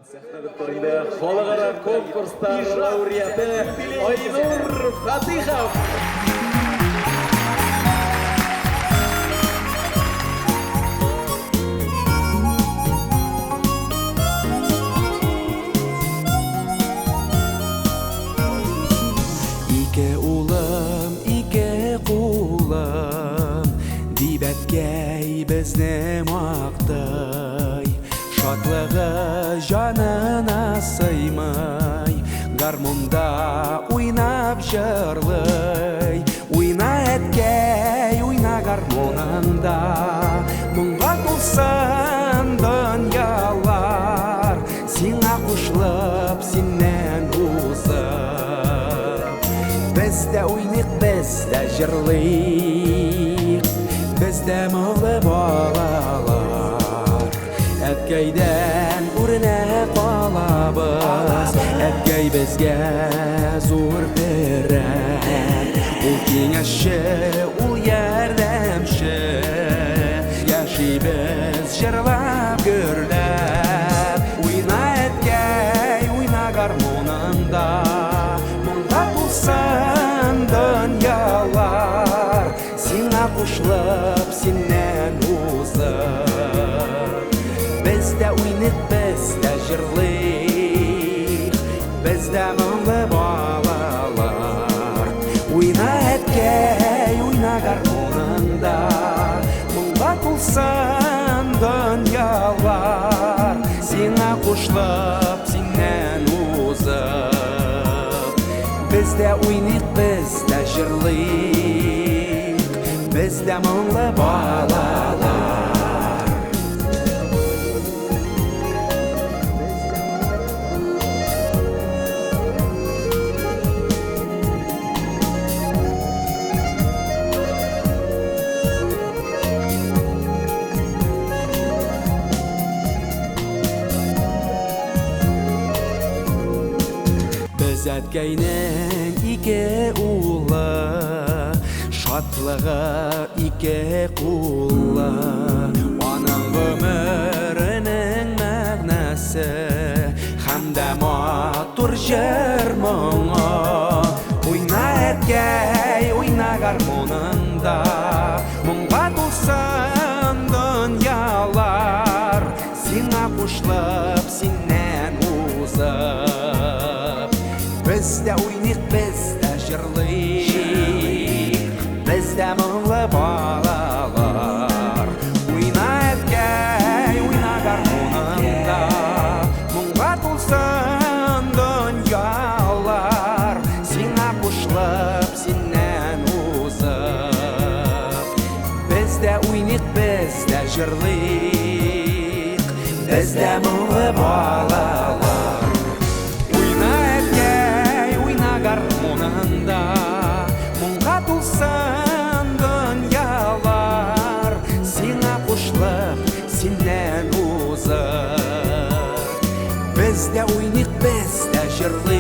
Xalqaro konkurslar laureati Aynur Fatihov. İke улым, ике кулым, дибәткәй безне мақтай. Шатлыгы жанына сыймай, гармунда уйнап җырлый. Уйна әткәй, уйна гармунында, моңга тулсын дөньялар, сиңа кушылып, синнән узып. Без дә уйныйк, без дә җырлыйк, без дә моңлы балалар. Әткәйдән үрнәк алабыз, әткәй безгә зур терәк. Ул киңәшче, ул ярдәмче, яшибез җырлап гөрләп. Уйна әткәй, уйна гармунында, моңга тулсын дөньялар, сиңа кушылып, синнән узып. Без дә уйныйк, без дә җырлыйк, без дә моңлы балалар. Уйна әткәй, уйна гармунында, моңга тулсын дөньялар, сиңа кушылып, синнән узып. Без дә уйныйк, без дә җырлыйк, без дә моңлы балалар. Без әткәйнең ике улы, шатлыгы ике кулы. Аның гомеренең мәгънәсе һәм дә матур җыр моңы. Уйна әткәй, уйна гармунында, моңга тулсын дөньялар, сиңа кушылып, синнән узып. Без дә уйныйк, без дә җырлыйк, без дә моңлы балалар. Уйна әткәй, уйна гармунында, моңга тулсын дөньялар, сиңа кушылып, синнән узып. Без дә уйныйк, без дә җырлыйк, без дә моңлы балалар. Уйна әткәй, уйна гармунында, моңга тулсын дөньялар, сиңа кушылып, синнән узып. Без дә уйныйк, без дә җырлыйк,